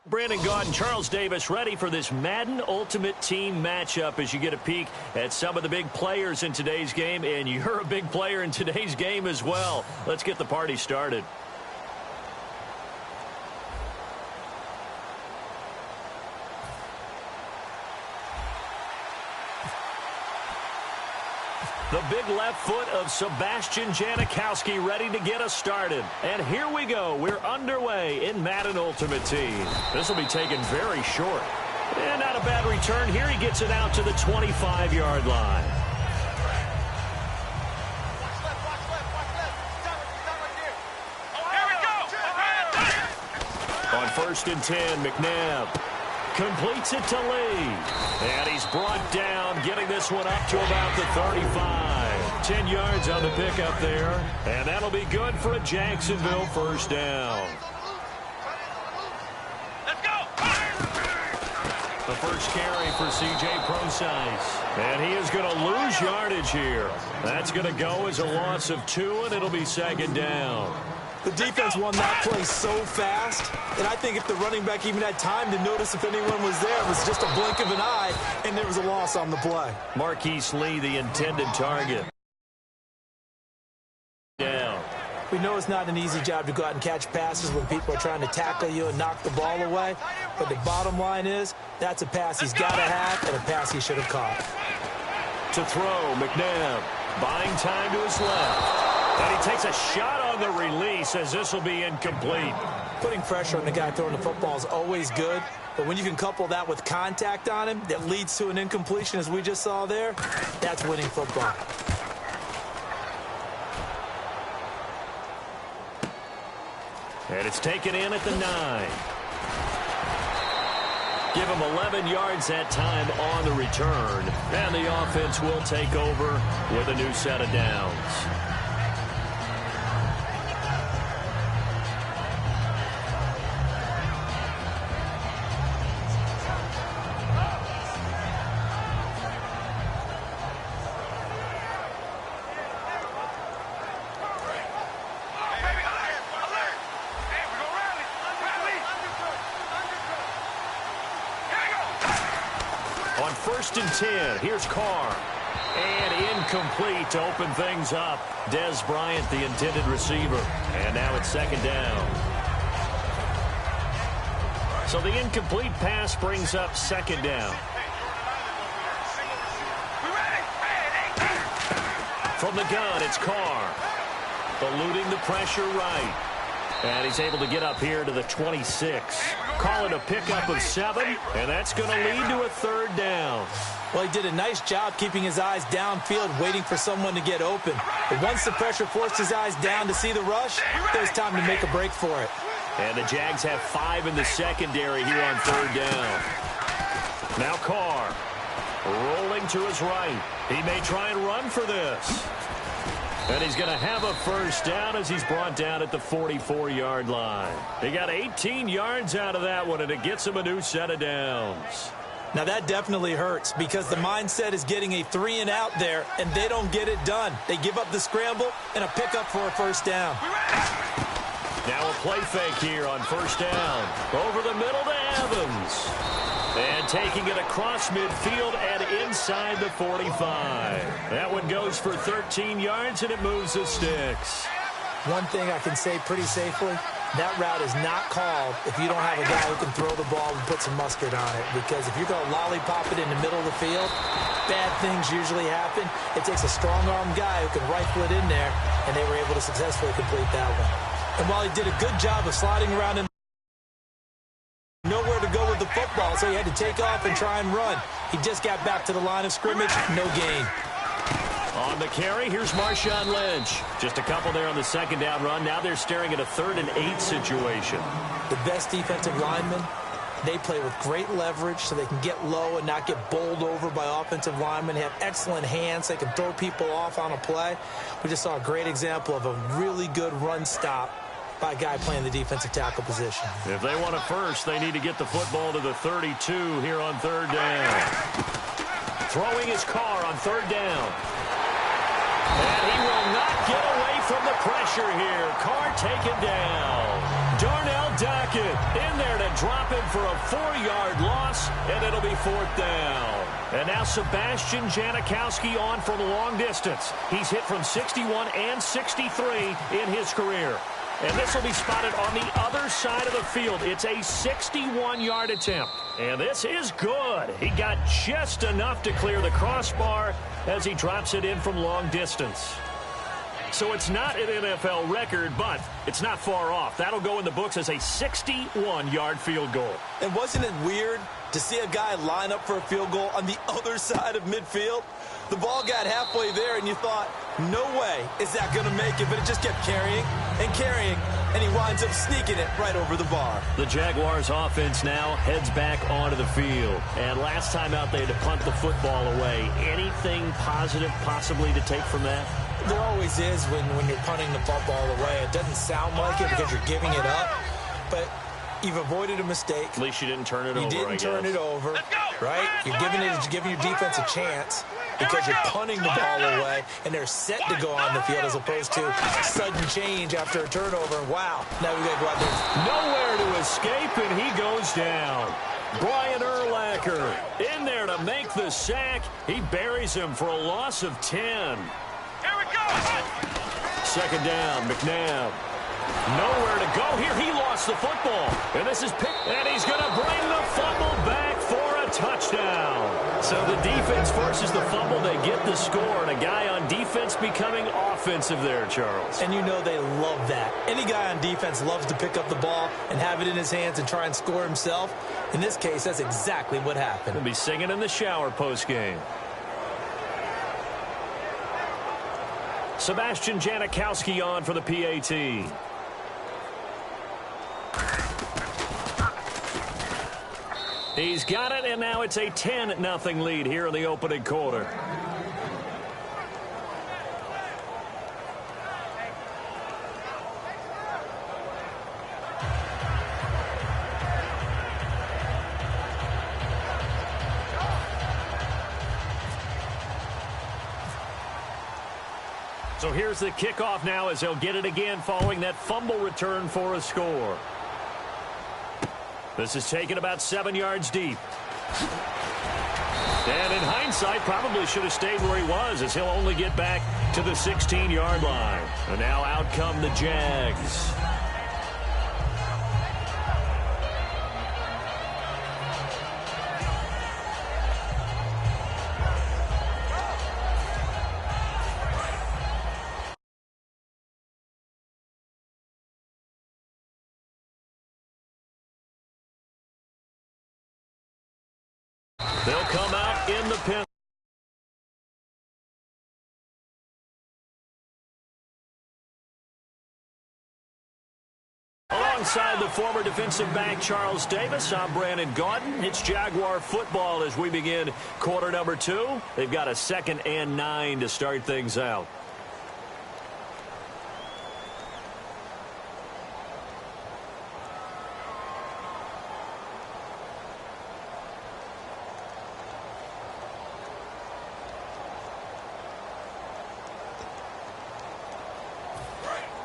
Brandon Gaudin, Charles Davis ready for this Madden Ultimate Team matchup as you get a peek at some of the big players in today's game, and you're a big player in today's game as well. Let's get the party started. The big left foot of Sebastian Janikowski ready to get us started. And here we go. We're underway in Madden Ultimate Team. This will be taken very short. And not a bad return here. He gets it out to the 25-yard line. On 1st and 10, McNabb completes it to Lee. And he's brought down, getting this one up to about the 35. 10 yards on the pickup there. And that'll be good for a Jacksonville first down. Let's go! The first carry for C.J. Prosise. And he is going to lose yardage here. That's going to go as a loss of 2, and it'll be 2nd down. The defense won that play so fast, and I think if the running back even had time to notice if anyone was there, it was just a blink of an eye, and there was a loss on the play. Marquise Lee, the intended target. Down. We know it's not an easy job to go out and catch passes when people are trying to tackle you and knock the ball away, but the bottom line is that's a pass he's got to have and a pass he should have caught. To throw, McNabb buying time to his left. And he takes a shot on the release as this will be incomplete. Putting pressure on the guy throwing the football is always good, but when you can couple that with contact on him that leads to an incompletion as we just saw there, that's winning football. And it's taken in at the 9. Give him 11 yards that time on the return. And the offense will take over with a new set of downs. On 1st and 10, here's Carr. And incomplete to open things up. Dez Bryant, the intended receiver. And now it's 2nd down. So the incomplete pass brings up 2nd down. From the gun, it's Carr. Eluding the pressure right. And he's able to get up here to the 26. Call it a pickup of 7, and that's going to lead to a 3rd down. Well, he did a nice job keeping his eyes downfield, waiting for someone to get open. But once the pressure forced his eyes down to see the rush, it was time to make a break for it. And the Jags have 5 in the secondary here on 3rd down. Now Carr rolling to his right. He may try and run for this. And he's going to have a first down as he's brought down at the 44-yard line. He got 18 yards out of that one, and it gets him a new set of downs. Now that definitely hurts because the mindset is getting a 3-and-out there, and they don't get it done. They give up the scramble and a pickup for a first down. Now a play fake here on 1st down. Over the middle to Evans. And taking it across midfield and inside the 45. That one goes for 13 yards, and it moves the sticks. One thing I can say pretty safely, that route is not called if you don't have a guy who can throw the ball and put some mustard on it. Because if you're going to lollipop it in the middle of the field, bad things usually happen. It takes a strong-arm guy who can rifle it in there, and they were able to successfully complete that one. And while he did a good job of sliding around in nowhere to go with the football, so he had to take off and try and run. He just got back to the line of scrimmage, no gain. On the carry, here's Marshawn Lynch. Just a couple there on the 2nd down run. Now they're staring at a 3rd and 8 situation. The best defensive linemen, they play with great leverage so they can get low and not get bowled over by offensive linemen. They have excellent hands. They can throw people off on a play. We just saw a great example of a really good run stop by a guy playing the defensive tackle position. If they want a first, they need to get the football to the 32 here on 3rd down. Throwing his Carr on 3rd down. And he will not get away from the pressure. pressure here. Carr taken down. Darnell Dockett in there to drop him for a 4-yard loss, and it'll be 4th down. And now Sebastian Janikowski on from long distance. He's hit from 61 and 63 in his career. And this will be spotted on the other side of the field. It's a 61-yard attempt. And this is good. He got just enough to clear the crossbar as he drops it in from long distance. So it's not an NFL record, but it's not far off. That'll go in the books as a 61-yard field goal. And wasn't it weird to see a guy line up for a field goal on the other side of midfield? The ball got halfway there, and you thought, no way is that going to make it, but it just kept carrying and carrying, and he winds up sneaking it right over the bar. The Jaguars offense now heads back onto the field. And last time out, they had to punt the football away. Anything positive possibly to take from that? There always is when you're punting the football away. It doesn't sound like it because you're giving it up, but you've avoided a mistake. At least you didn't turn it over, You didn't turn it over, right? You're giving your defense a chance because you're punting the ball away, and they're set to go on the field as opposed to sudden change after a turnover. Wow, now we got to go out there. Nowhere to escape, and he goes down. Brian Urlacher in there to make the sack. He buries him for a loss of 10. Second down, McNabb. Nowhere to go here. He lost the football. And this is picked. And he's going to bring the fumble back for a touchdown. So the defense forces the fumble. They get the score. And a guy on defense becoming offensive there, Charles. And you know they love that. Any guy on defense loves to pick up the ball and have it in his hands and try and score himself. In this case, that's exactly what happened. He'll be singing in the shower post-game. Sebastian Janikowski on for the PAT. He's got it, and now it's a 10-0 lead here in the opening quarter. So here's the kickoff now as they'll get it again following that fumble return for a score. This is taken about 7 yards deep. And in hindsight, probably should have stayed where he was as he'll only get back to the 16-yard line. And now out come the Jags. They'll come out in the pen. Alongside the former defensive back Charles Davis, I'm Brandon Gaudin. It's Jaguar football as we begin quarter number 2. They've got a 2nd and 9 to start things out.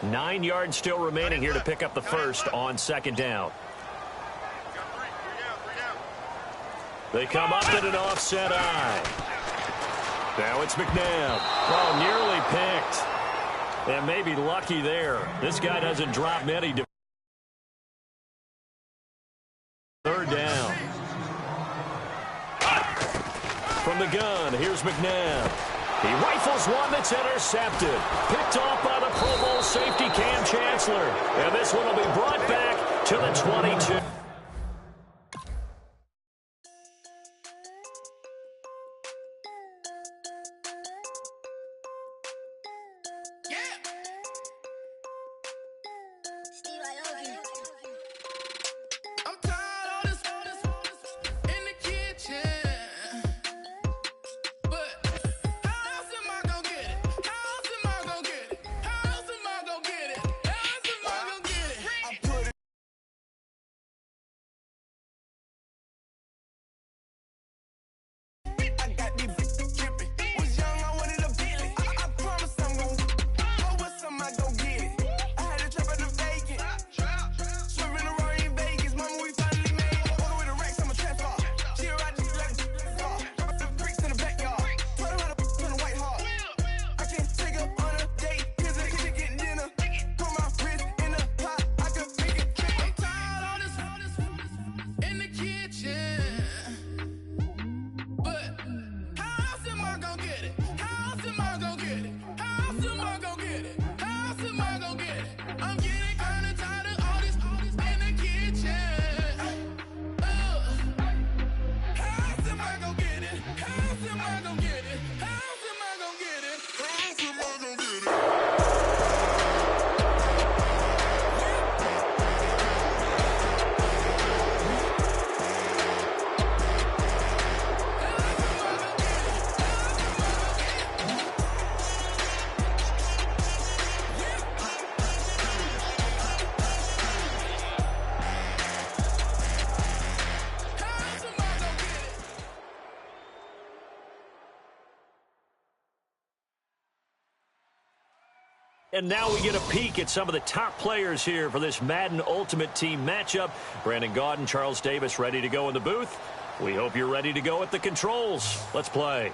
Nine yards still remaining here to pick up the first on 2nd down. They come up in an offset eye. Now it's McNabb. Oh, nearly picked. And maybe lucky there. This guy doesn't drop many. 3rd down. From the gun, here's McNabb. He rifles one that's intercepted. Picked off by the Pro Bowl safety Cam Chancellor. And this one will be brought back to the 22. and now we get a peek at some of the top players here for this Madden Ultimate Team matchup. Brandon Gaudin, Charles Davis ready to go in the booth. We hope you're ready to go at the controls. Let's play.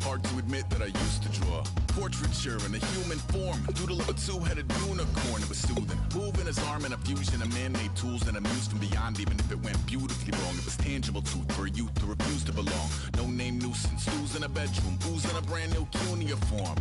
Hard to admit that I used to draw portraiture in a human form, doodle of a two-headed unicorn. It was soothing, moving his arm in a fusion of man-made tools and amused from beyond. Even if it went beautifully wrong, it was tangible truth for a youth who refused to belong. No name nuisance, who's in a bedroom, who's in a brand new cuneiform.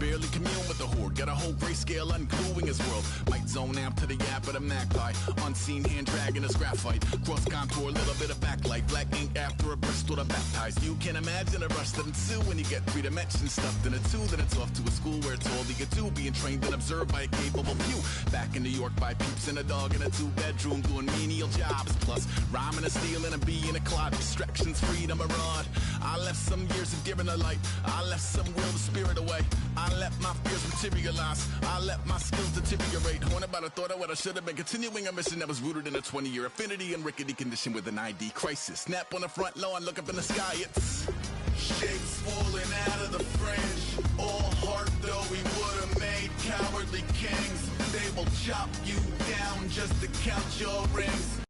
Barely commune with the horde, got a whole grayscale ungluing his world. Might zone amp to the yap of the magpie, unseen hand dragging his graphite. Cross contour, little bit of backlight, black ink after a Bristol to baptize. You can imagine a rush that ensue when you get 3 dimensions stuffed in a 2. Then it's off to a school where it's all you get to, being trained and observed by a capable few. Back in New York by peeps and a dog in a 2-bedroom doing menial jobs. Plus rhyming and stealing and being a clod, distractions, freedom, a rod. I left some years of giving a light, I left some will the spirit away. I let my fears materialize, I let my skills deteriorate. Haunted by the thought of what I should have been, continuing a mission that was rooted in a 20-year affinity and rickety condition with an ID crisis. Snap on the front lawn, look up in the sky, it's shapes falling out of the fringe. All heart though we would have made cowardly kings. They will chop you down just to count your rings.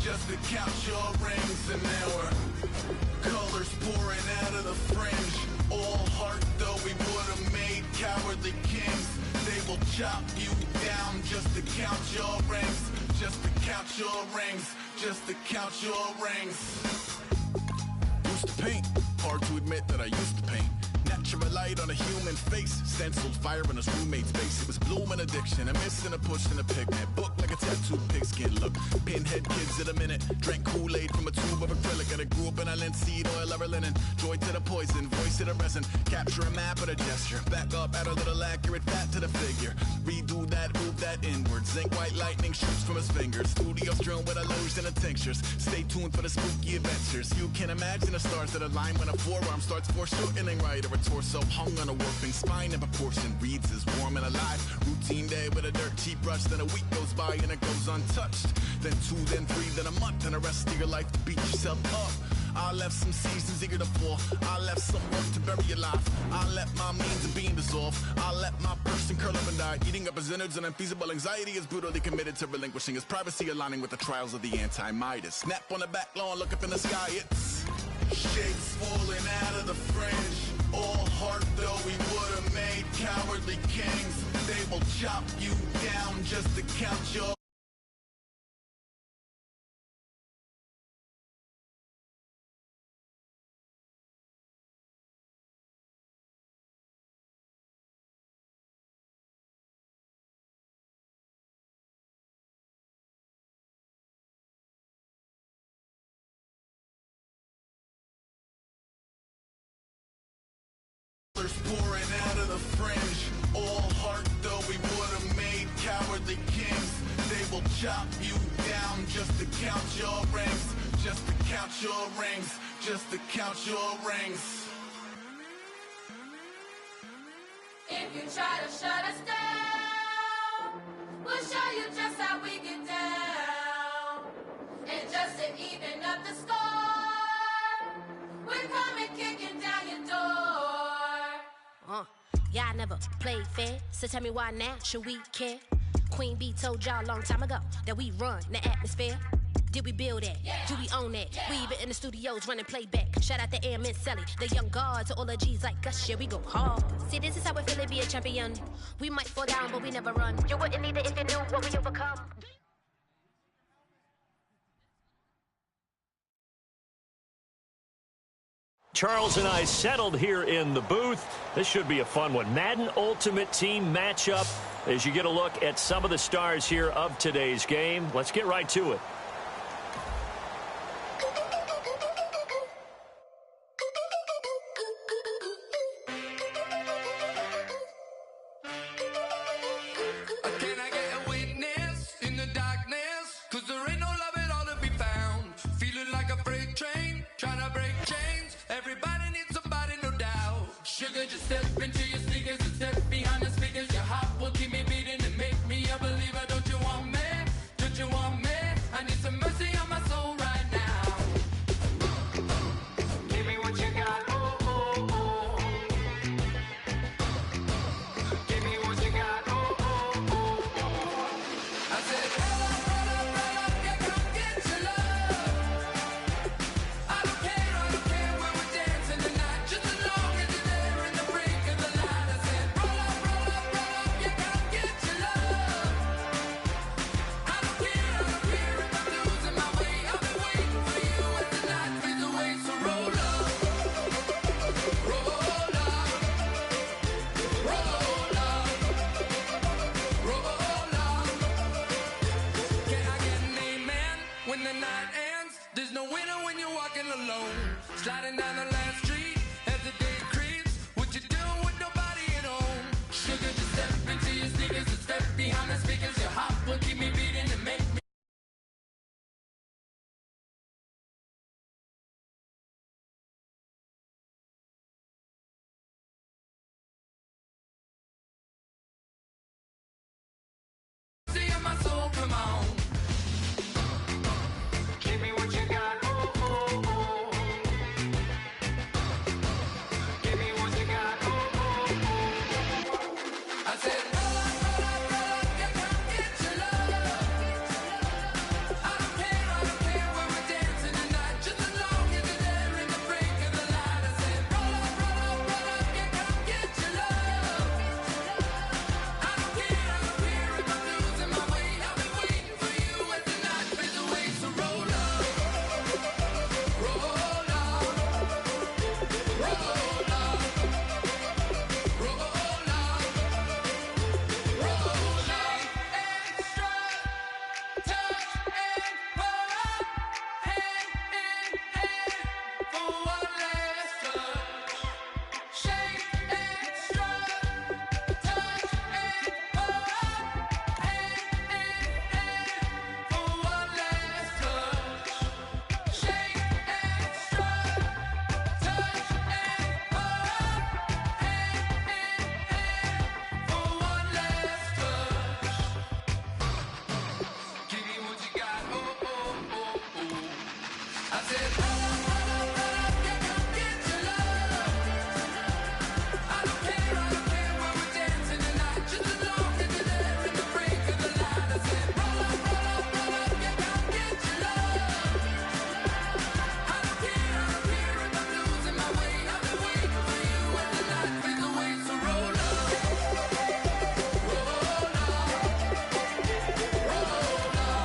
Just to count your rings, and now we're colors pouring out of the fringe. All heart though we would have made cowardly kings. They will chop you down just to count your rings. Just to count your rings. Just to count your rings. Used to paint, hard to admit that I used to paint. Natural light on a human face, stenciled fire in his roommate's face. It was blooming addiction, a missing a push and a pigment. Book like a tattooed pigskin look. Pinhead kids in a minute. Drank Kool-Aid from a tube of acrylic. And I grew up in a linseed oil ever linen. Joy to the poison, voice to the resin. Capture a map of a gesture. Back up, add a little accurate fat to the figure. Redo that, move that inward. Zinc white lightning shoots from his fingers. Studio strewn with a lotion and tinctures. Stay tuned for the spooky adventures. You can imagine the stars that align when a forearm starts foreshortening right. Or a torso hung on a warping spine in proportion. Reads as warm and alive. Routine day with a dirt cheap brush. Then a week goes by and it goes untouched. Then 2, then 3, then a month. And the rest of your life to beat yourself up. I left some seasons eager to fall. I left some work to bury your life. I let my means of being dissolved. I let my person curl up and die. Eating up his innards and unfeasible anxiety is brutally committed to relinquishing his privacy, aligning with the trials of the anti-Midas. Snap on the back lawn, look up in the sky, it's shapes falling out of the fringe. All heart though we would have made cowardly kings. They will chop you down just to count your pouring out of the fringe. All heart though we would have made cowardly kings. They will chop you down just to count your rings. Just to count your rings. Just to count your rings. If you try to shut us down, we'll show you just how we get down. And just to even up the score, we're coming kicking down your door. Y'all never played fair, so tell me why now should we care? Queen Bee told y'all a long time ago that we run the atmosphere. Did we build that? Yeah. Do we own that? Yeah. We even in the studios running playback. Shout out to Am and Sally, the young guards, all the G's like us. Yeah, we go hard. See, this is how it feel to be a champion. We might fall down, but we never run. You wouldn't need it if you knew what we overcome. Charles and I settled here in the booth. This should be a fun one. Madden Ultimate Team matchup as you get a look at some of the stars here of today's game. Let's get right to it. Can I get a witness in the darkness? 'Cause there ain't no love at all to be found. Feeling like a freight train, trying to break chains. Everybody needs somebody, no doubt. Sugar, just step into your sneakers and step behind the speakers. Your heart will keep me beating and make me a believer. Don't you want me? Don't you want me? I need some mercy on my soul right now. Give me what you got, oh, oh, oh. Give me what you got, oh, oh, oh. I said, roll up, yeah, come get your love. I don't care when we're dancing tonight, just as long as you're there in the brink of the light. I said, roll up, yeah, come get your love. I don't care if I'm losing my way. I'll be waiting for you as the night fades away. So roll up, roll up, roll up, roll up. Can I get an amen when the night ends? There's no winner when you're walking alone. Sliding down the last street as the day creeps. What you doing with nobody at home? Sugar, just step into your sneakers and step behind the speakers. Your heart will keep me beating and make me. See my soul, come on. Give me what you got, oh, oh, oh. Give me what you got, oh, oh, oh. I said, roll up, yeah, come get your love. I don't care when we're dancing tonight, just as long as you're there in the brink of the light. I said, roll up, yeah, come get your love. I don't care if I'm losing my way. I'll be waiting for you as the night fades away. So roll up, roll up, roll up, roll up, roll up. Extra, touch and pull, hand in hand for one last touch. Shake and strut, touch and pull, hand in hand for one last touch. Shake and strut, touch and pull, hand in hand for one last touch. Give me what you got, oh, oh, oh, oh. I said, roll up, yeah, come get your love. I don't care when we're dancing tonight, just as long as you're there in the brink of the light. I said, roll up, yeah, come get your love. I don't care if I'm losing my way. I'll be waiting for you as the night fades away. So roll up, roll up, roll up, roll up,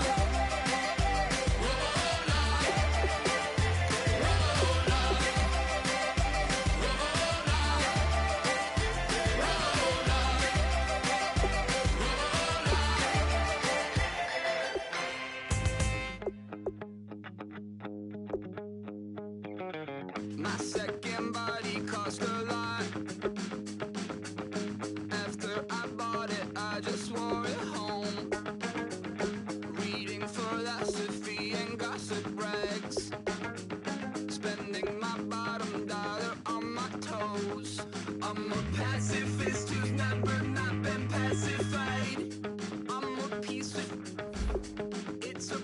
my second body cost a lot. After I bought it, I just wore it home. Reading philosophy and gossip rags. Spending my bottom dollar on my toes. I'm a pacifist who's never not been pacified. I'm a piece of... It's a...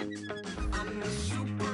I'm the super